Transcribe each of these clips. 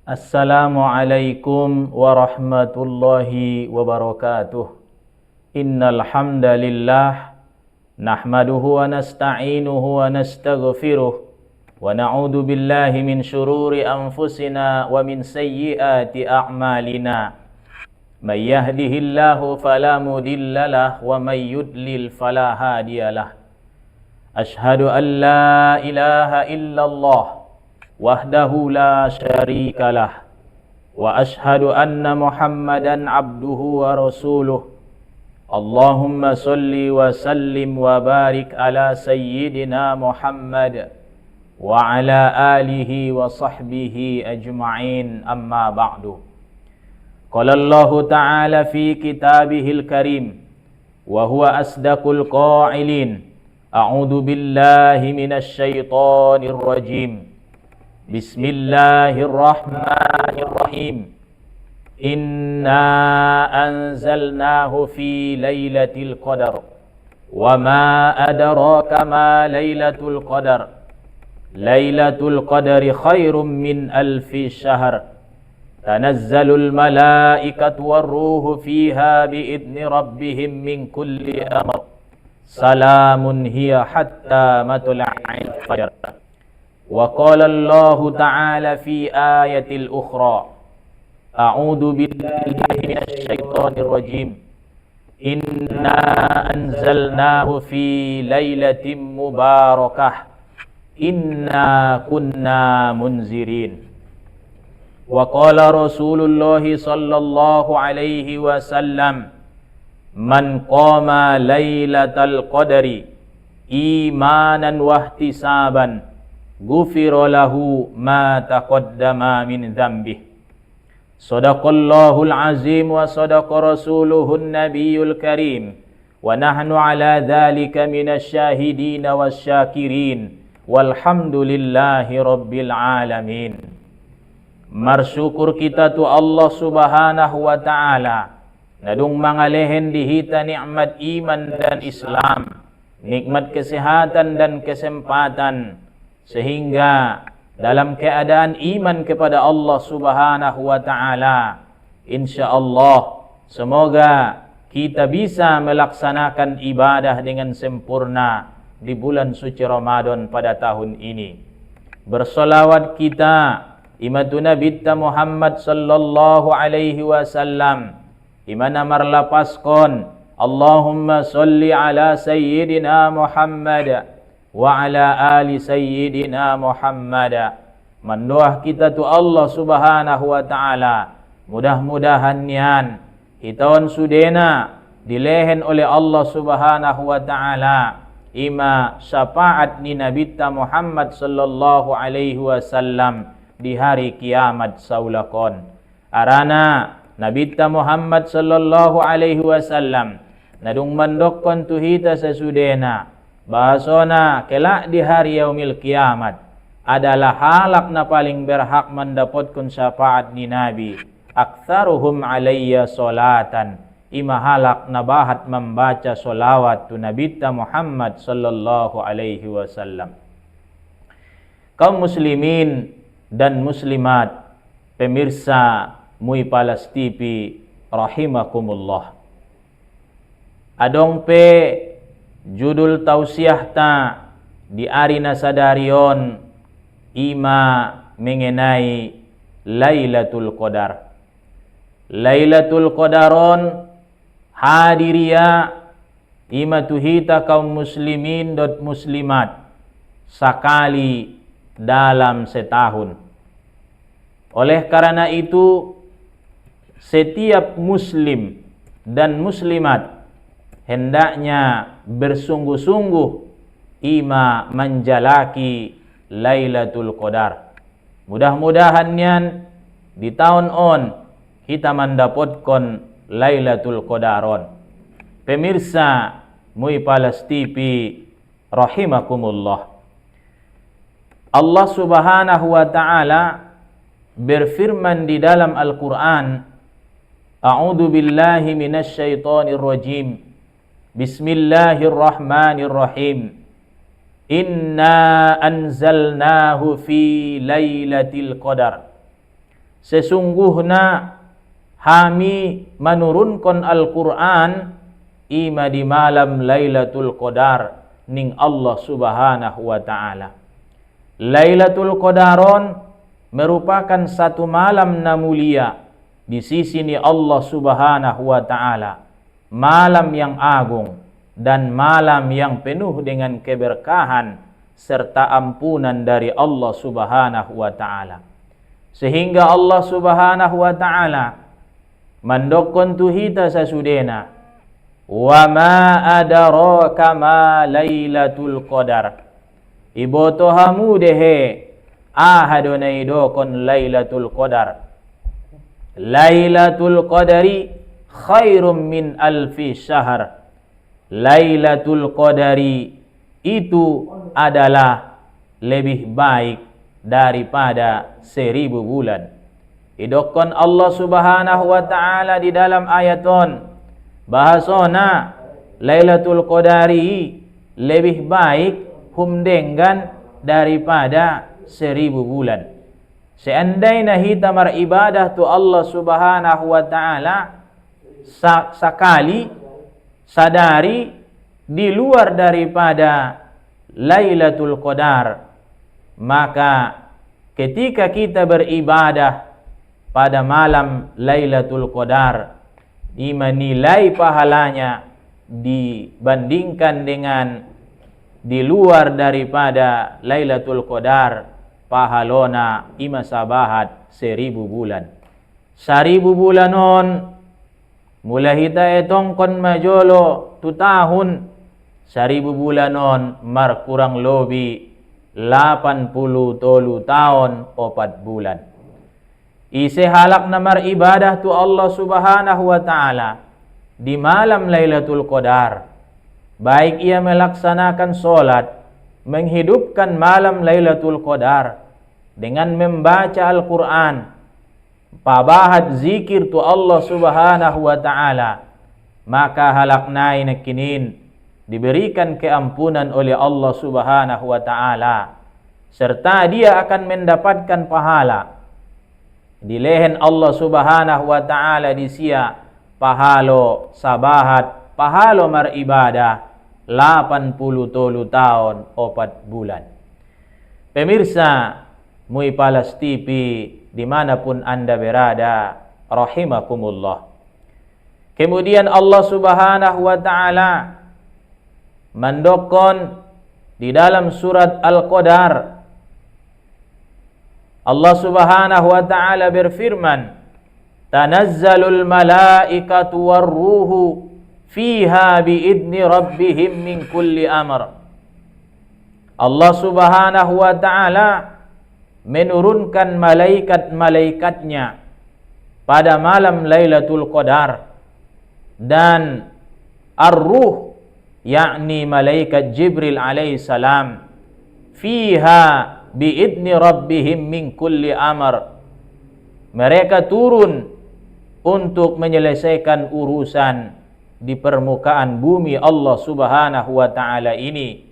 Assalamualaikum warahmatullahi wabarakatuh. Innal hamdalillah nahmaduhu wa nasta'inuhu wa nastaghfiruh wa na'udzu billahi min shururi anfusina wa min sayyiati a'malina. May yahdihillahu fala mudhillalah wa may yudlil fala hadiyalah. Ashhadu an la ilaha illallah wahdahu la syarikalah wa ashhadu anna Muhammadan abduhu wa rasuluh. Allahumma salli wa sallim wa barik ala sayyidina Muhammad wa ala alihi wa sahbihi ajma'in, amma ba'du. Qala Allah ta'ala fi kitabihil karim wa huwa asdaqul qa'ilin. A'udzu billahi minasy syaithanir rajim. Bismillahirrahmanirrahim. Inna anzalnahu fi lailatul qadar. Wa ma adraka ma lailatul qadar. Lailatul qadari khairum min alfi syahr. Tanazzalul malaikatu warruhu fiha biidni rabbihim min kulli amr. Salamun hiya hatta matla'il fajr. Wa qala Allah ta'ala fi ayatil ukhra. A'udzu billahi minasy syaithanir rajim. Inna anzalnahu fi lailatin mubarakah. Inna kunna munzirin. Wa qala Rasulullah sallallahu alaihi wasallam, man qama lailatal qadri imanan wahtisaban ghufira lahu ma taqaddama min dzambih. Shadaqallahul azim wa sadaqa rasuluhun nabiyul karim wa nahnu ala dzalika minasy syahidin wasyakirin walhamdulillahi rabbil alamin. Marsyukur kita tu Allah subhanahu wa ta'ala nadung mangalehen dihita nikmat iman dan Islam, nikmat kesehatan dan kesempatan, sehingga dalam keadaan iman kepada Allah subhanahu wa ta'ala, insyaallah semoga kita bisa melaksanakan ibadah dengan sempurna di bulan suci Ramadan pada tahun ini. Bersolawat kita imatu Nabi Muhammad sallallahu alaihi wasallam, imana marlapaskon Allahumma salli ala sayyidina Muhammad wa ala ali sayyidina Muhammad. Mendoah kita tu Allah subhanahu wa ta'ala, mudah-mudahan nian hitawan sudena dilehen oleh Allah subhanahu wa ta'ala ima syafaat ni Nabi Muhammad sallallahu alaihi wasallam di hari kiamat saulakon. Arana Nabi Muhammad sallallahu alaihi wasallam nadung mandokon tuhita sesudena bahasona kelak di hari yaumil kiamat adalah halak na paling berhak mendapatkan syafaat ni Nabi. Aktsaruhum alayya salatan, ima halak na bahat membaca solawat tu Nabi Muhammad sallallahu alaihi wasallam. Kaum muslimin dan muslimat, pemirsa Mui Palas TV rahimakumullah. Adong pe judul tausiah ta di arina sadarion ima mengenai Lailatul Qadar. Lailatul Qadaron hadiria ima tuhita kaum muslimin dan muslimat sakali dalam setahun. Oleh karena itu setiap muslim dan muslimat hendaknya bersungguh-sungguh ima menjalaki Lailatul Qadar. Mudah-mudahan di tahun on kita mendapatkan Lailatul Qadaron. Pemirsa Mui Palas TV rahimakumullah. Allah subhanahu wa ta'ala berfirman di dalam Al-Quran, A'udzu billahi minasy syaithanir rajim. Bismillahirrahmanirrahim. Inna anzalnahu fi lailatul qadar. sesungguhna kami menurunkan Al-Quran ima di malam Lailatul Qadar ning Allah Subhanahu wa Ta'ala. Lailatul Qadaron merupakan satu malam na mulia di sisi ni Allah Subhanahu wa Ta'ala, malam yang agung dan malam yang penuh dengan keberkahan serta ampunan dari Allah Subhanahu wa Ta'ala. Sehingga Allah Subhanahu wa Ta'ala mandokon tuhita sasudena, wa ma adaraka ma Lailatul Qadar. Iboto hamu dehe ahadonai dokon Lailatul Qadar. Lailatul Qadari khairum min alfi syahr. Lailatul Qadari itu adalah lebih baik daripada 1000 bulan. Idokon Allah Subhanahu wa Ta'ala di dalam ayaton bahasona Lailatul Qadari lebih baik humdenggan daripada 1000 bulan. Seandainya kita beribadah tu Allah Subhanahu wa Ta'ala sekali sadari di luar daripada Lailatul Qadar, maka ketika kita beribadah pada malam Lailatul Qadar, nilai pahalanya dibandingkan dengan di luar daripada Lailatul Qadar, pahalona ima sabahat 1000 bulan. 1000 bulanon mulai hita etong kon majolo tu tahun 1000 bulanon mar kurang lebih 83 tahun 4 bulan. Ise halak namar ibadah tu Allah Subhanahu wa Ta'ala di malam Lailatul Qadar, baik ia melaksanakan solat, menghidupkan malam Lailatul Qadar dengan membaca Al-Quran, pabahat zikir tu Allah Subhanahu wa Ta'ala, maka halak nai nakinin diberikan keampunan oleh Allah Subhanahu wa Ta'ala, serta dia akan mendapatkan pahala di lehen Allah Subhanahu wa Ta'ala di sia pahalo sabahat, pahalo maribadah 83 tahun 4 bulan. Pemirsa Muipalas TV dimanapun anda berada, rahimakumullah. Kemudian Allah Subhanahu wa Ta'ala mendokon di dalam surat Al-Qadar, Allah Subhanahu wa Ta'ala berfirman, tanazzalul malaikatu warruhu fiha biidni rabbihim min kulli amr. Allah Subhanahu wa Ta'ala menurunkan malaikat-malaikatnya pada malam Lailatul Qadar, dan ar-ruh yakni malaikat Jibril alaihissalam fiha biidni rabbihim min kulli amr. Mereka turun untuk menyelesaikan urusan di permukaan bumi Allah Subhanahu wa Ta'ala ini.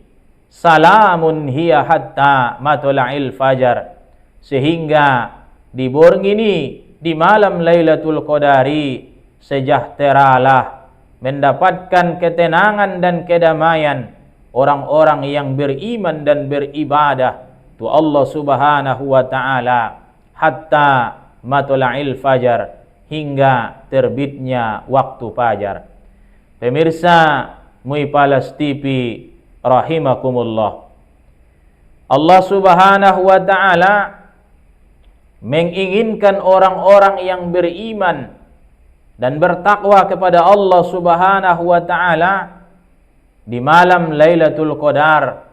Salamun hiya hatta matla'il fajar. Sehingga di borng ini, di malam Lailatul Qadari, sejahteralah, mendapatkan ketenangan dan kedamaian orang-orang yang beriman dan beribadah tu Allah Subhanahu wa Ta'ala hatta matla'il fajar, hingga terbitnya waktu fajar. Pemirsa Muipalas TV rahimakumullah, Allah Subhanahu wa Ta'ala menginginkan orang-orang yang beriman dan bertakwa kepada Allah Subhanahu wa Ta'ala di malam Lailatul Qadar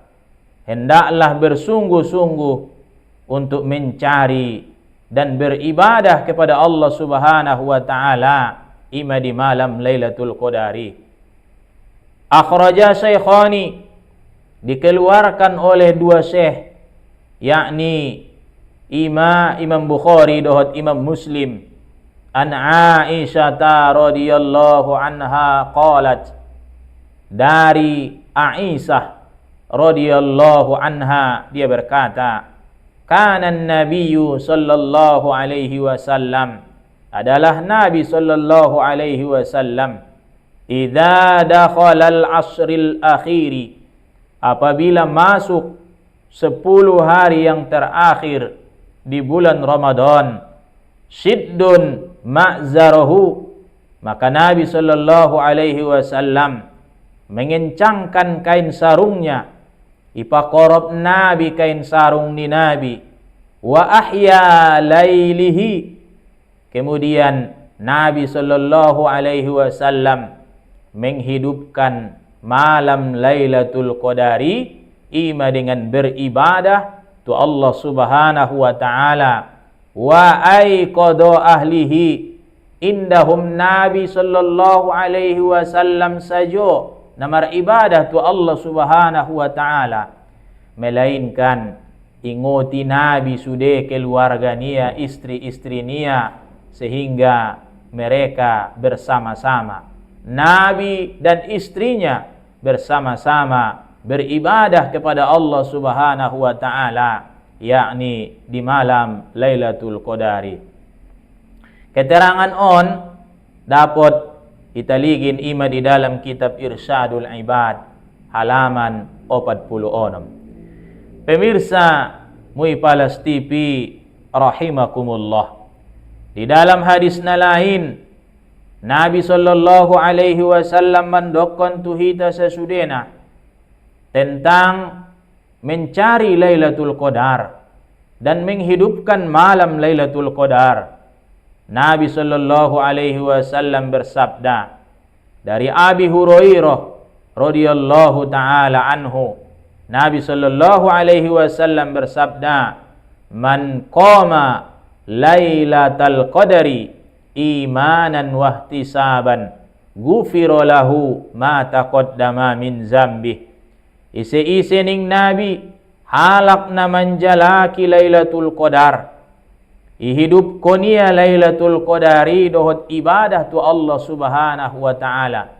hendaklah bersungguh-sungguh untuk mencari dan beribadah kepada Allah Subhanahu wa Ta'ala ima di malam Lailatul Qadari. Akhraja Syekhani, dikeluarkan oleh dua syekh, yakni Imam Bukhari dohot Imam Muslim, an Aisyah radhiyallahu anha qalat, dari Aisyah radhiyallahu anha dia berkata, kana an-nabiyyu sallallahu alaihi wasallam, adalah Nabi sallallahu alaihi wasallam, idza dakhala al-ashril akhiri, apabila masuk 10 hari yang terakhir di bulan Ramadan, shiddun ma'zarahu, maka Nabi sallallahu alaihi wasallam mengencangkan kain sarungnya, ipaqorob Nabi kain sarung ni Nabi, wa ahya lailihi, kemudian Nabi sallallahu alaihi wasallam menghidupkan malam Lailatul Qadari, ima dengan beribadah tu Allah Subhanahu wa taala, wa aiqadha ahlihi, indahum Nabi sallallahu alaihi wasallam sajo namar ibadah tu Allah Subhanahu wa taala, melainkan ingoti Nabi sude keluarga nia, istri-istri nia, sehingga mereka bersama-sama, Nabi dan istrinya bersama-sama beribadah kepada Allah Subhanahu wa taala, yakni di malam Lailatul Qadari. Keterangan on dapat kita ligin ima di dalam kitab Irsyadul Ibad halaman 46. Pemirsa Mui Palas TV rahimakumullah, di dalam hadis na lain Nabi sallallahu alaihi wasallam mendokon tuhita sesudena tentang mencari Lailatul Qadar dan menghidupkan malam Lailatul Qadar. Nabi sallallahu alaihi wasallam bersabda dari Abi Hurairah radhiyallahu taala anhu, Nabi sallallahu alaihi wasallam bersabda, man qama Lailatul Qadari imanan wahtisaban ghufira lahu ma taqaddama min zambi. Ise-ise ning Nabi halak na manjalaki Lailatul Qadar, ihidup konia Lailatul Qadari dohot ibadah tu Allah Subhanahu wa taala,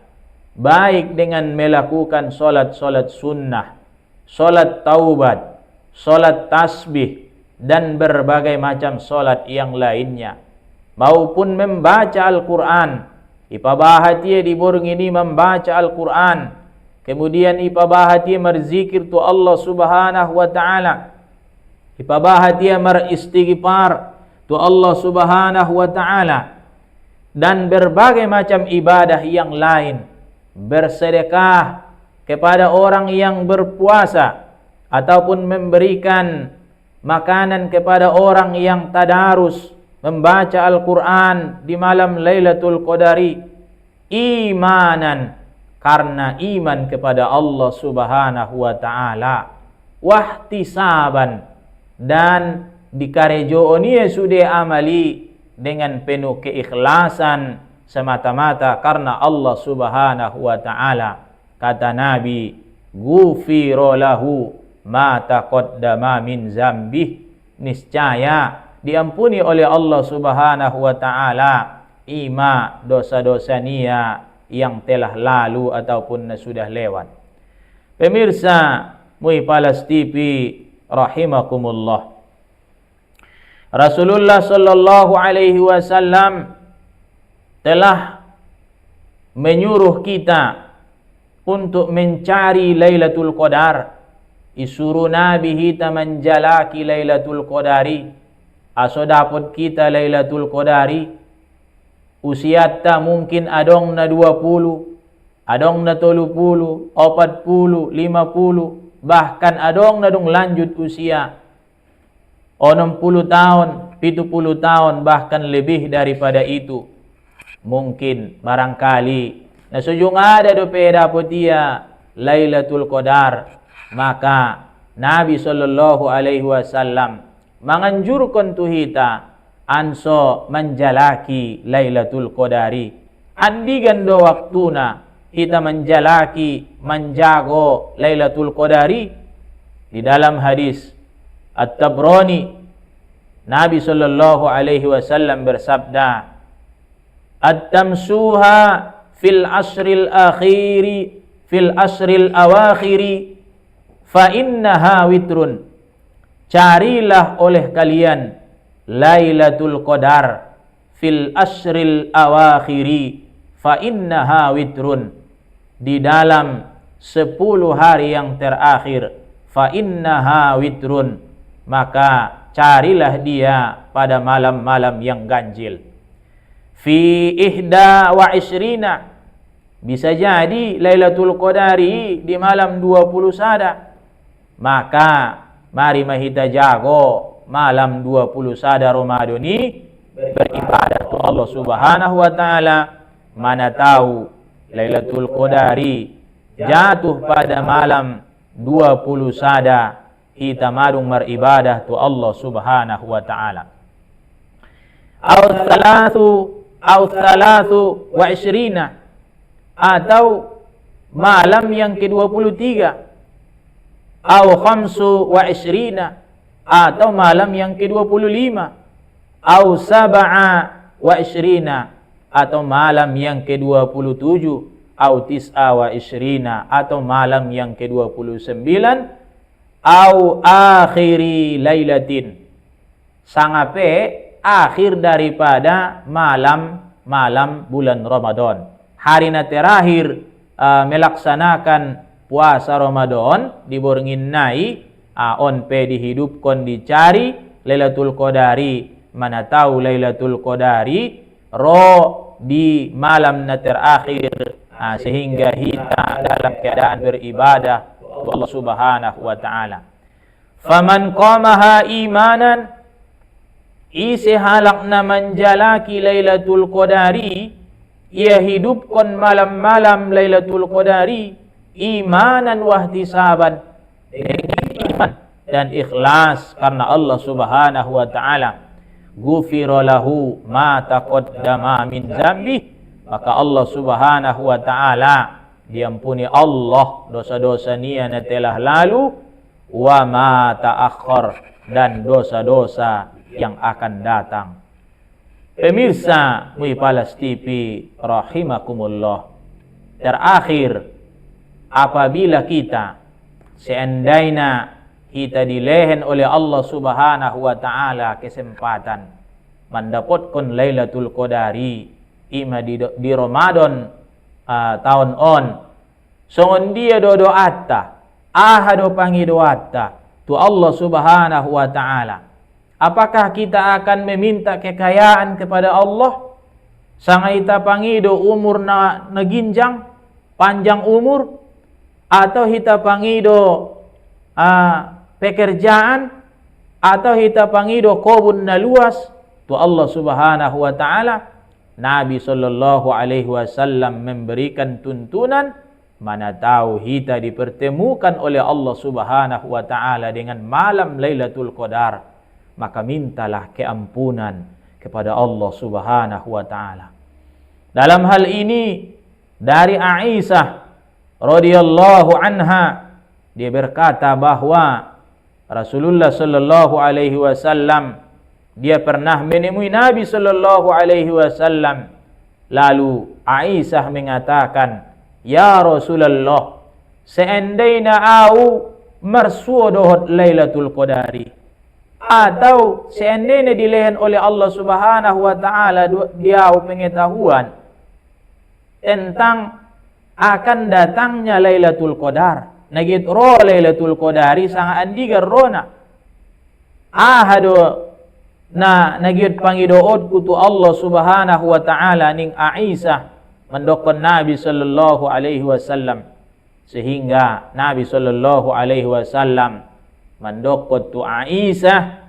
baik dengan melakukan solat-solat sunnah, solat taubat, solat tasbih, dan berbagai macam solat yang lainnya, maupun membaca Al-Quran. Ipabahatia di borong ini membaca Al-Quran, kemudian ipabahatia berzikir tu Allah Subhanahu wa taala, ipabahatia beristighfar tu Allah Subhanahu wa taala, dan berbagai macam ibadah yang lain, bersedekah kepada orang yang berpuasa, ataupun memberikan makanan kepada orang yang tadarus membaca Al-Quran di malam Lailatul Qadari, imanan, karena iman kepada Allah Subhanahu wa taala, wahtisaban, dan dikarejo onie sude amali dengan penuh keikhlasan semata-mata karena Allah Subhanahu wa taala. Kata Nabi, ghufira lahu ma taqaddama min zambih, niscaya diampuni oleh Allah Subhanahu wa taala ima dosa-dosa nia yang telah lalu ataupun sudah lewat. Pemirsa Mui Palas TV rahimakumullah, Rasulullah sallallahu alaihi wasallam telah menyuruh kita untuk mencari Lailatul Qadar. Isuruh Nabi kita menjalaki Lailatul Qadari, aso dapat kita Lailatul Qadari. Usiata mungkin adong na 20, adong na 30, 40, 50, bahkan adong na dong lanjut usia 60 tahun, 70 tahun, bahkan lebih daripada itu. Mungkin barangkali nasujung ada do peda potia Lailatul Qadar, maka Nabi sallallahu alaihi wasallam menganjurkan tuhita anso menjalaki Lailatul Qadari. Andigan do waktuna kita menjalaki, menjago Lailatul Qadari. Di dalam hadis At-Tabrani, Nabi sallallahu alaihi wasallam bersabda, at-tamsuha fil asril akhiri fil asril awakhiri fa innaha witrun. carilah oleh kalian Lailatul Qadar fil ashril awakhiri fa innaha witrun, di dalam 10 hari yang terakhir, fa innaha witrun, maka carilah dia pada malam-malam yang ganjil. Fi ihda wa ishrina, bisa jadi Lailatul Qadari di malam 20 sada, maka mari mahita jago malam 20 sada Ramadan ini beribadah kepada Allah Subhanahu wa taala. Mana tahu Lailatul Qadari jatuh pada malam 20 sada, kita marung beribadah tu Allah Subhanahu wa taala. Au thalathu wa ishrina, atau malam yang ke-23, au khamsu wa ishrina, atau malam yang ke-25, au sab'a wa ishrina, atau malam yang ke-27, au tis'a wa ishrina, atau malam yang ke-29, au akhiri lailatin, sangape akhir daripada malam bulan Ramadan. Hari na terakhir melaksanakan puasa Ramadan diborngin nai on pe dihidupkan dicari Lailatul Qadari. Mana tahu Lailatul Qadari ro di malam na terakhir, sehingga kita dalam keadaan beribadah kepada Allah Subhanahu wa taala. Faman qamaha imanan, isi halak na menjalaki Lailatul Qadari, ia hidupkan malam-malam Lailatul Qadari imanan wahtisaban, dengan iman dan ikhlas karena Allah Subhanahu wa taala. Ghufira lahu ma taqaddama min dzambi, maka Allah Subhanahu wa taala diampuni Allah dosa-dosa nia na telah lalu, wa ma ta'akhkhar, dan dosa-dosa yang akan datang. Pemirsa Muipalas TV rahimakumullah, terakhir apabila kita seandainya kita dilehen oleh Allah Subhanahu wa taala kesempatan mendapatkan Lailatul Qadari ima di Ramadan tahun on, songon dia dodo atta ahado pangido atta tu Allah Subhanahu wa taala. Apakah kita akan meminta kekayaan kepada Allah sangaita pangido umur na ginjang panjang umur, atau hita pangido pekerjaan, atau hita pangido kobun na luas tu Allah Subhanahu wa taala? Nabi sallallahu alaihi wasallam memberikan tuntunan, mana tahu hita dipertemukan oleh Allah Subhanahu wa taala dengan malam Lailatul Qadar, maka mintalah keampunan kepada Allah Subhanahu wa taala. Dalam hal ini dari Aisyah radhiyallahu anha, dia berkata bahwa Rasulullah sallallahu alaihi wasallam dia pernah menemui Nabi sallallahu alaihi wasallam. Lalu Aisyah mengatakan, "Ya Rasulullah, seandainya au marsuodohot Lailatul Qadari, atau seandainya dilehen oleh Allah Subhanahu wa taala dia pengetahuan tentang akan datangnya Lailatul Qadar, nagit ro Lailatul Qadari sanga andigar rona ahado na nagit pangidood kutu Allah Subhanahu wa taala ning Aisyah mendokon Nabi sallallahu alaihi wasallam, sehingga Nabi sallallahu alaihi wasallam mendokon tu Aisyah,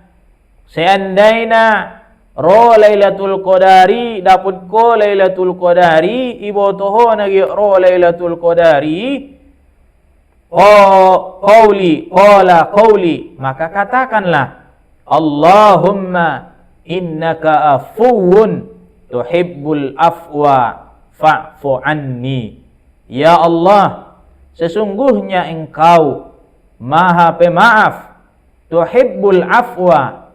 seandainya ro Lailatul Qadari dapat ko Lailatul Qadari ibotoho nagi ro Lailatul Qadari qawli, maka katakanlah Allahumma innaka afuwun tuhibbul afwa fa'fu anni. Ya Allah, sesungguhnya engkau maha pemaaf, tuhibbul afwa,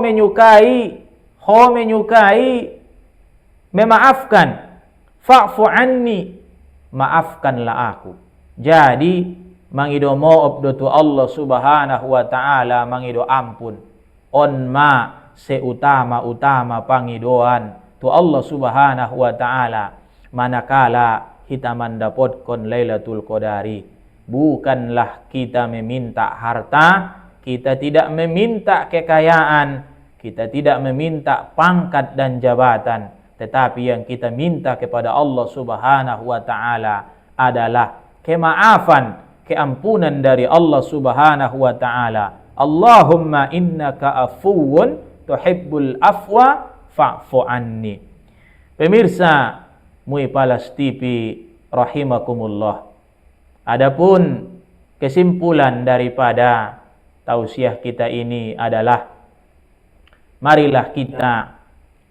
menyukai memaafkan, fa'fu anni, maafkanlah aku. Jadi mangido moob do tu Allah subhanahu wa ta'ala mangido ampun. On ma seutama-utama pangidoan tu Allah subhanahu wa ta'ala manakala kita mendapatkan Lailatul Qadari. Bukanlah kita meminta harta, kita tidak meminta kekayaan, kita tidak meminta pangkat dan jabatan, tetapi yang kita minta kepada Allah subhanahu wa ta'ala adalah kemaafan, keampunan dari Allah subhanahu wa ta'ala. Allahumma innaka afuwun tuhibbul afwa fa'fu anni. Pemirsa Muipalas TV rahimakumullah. Adapun kesimpulan daripada tausiah kita ini adalah marilah kita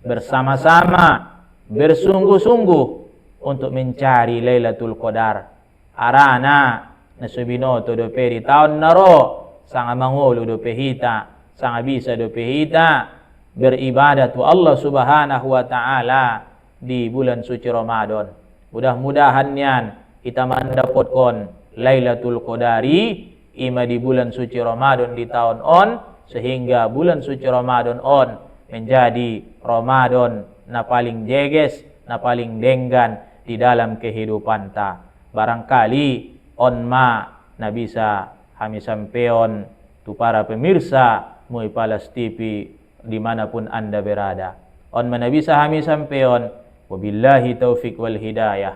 bersama-sama bersungguh-sungguh untuk mencari Lailatul Qadar. Arana nasubinoto do peri tahun naro sanga mangulu do pehita, sanga bisa do pehita beribadah tu Allah subhanahu wa ta'ala di bulan suci Ramadan. Mudah-mudahan kita mendapatkan Lailatul Qadari ima di bulan suci Ramadan di tahun on, sehingga bulan suci Ramadan on menjadi Ramadan na paling jeges, na paling denggan di dalam kehidupan ta. Barangkali on ma na bisa kami sampeon tu para pemirsa Muipalas TV dimanapun Anda berada. On mana bisa kami sampeon. Wabillahi taufiq wal hidayah.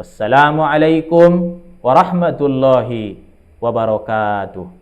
Wassalamualaikum warahmatullahi wabarakatuh.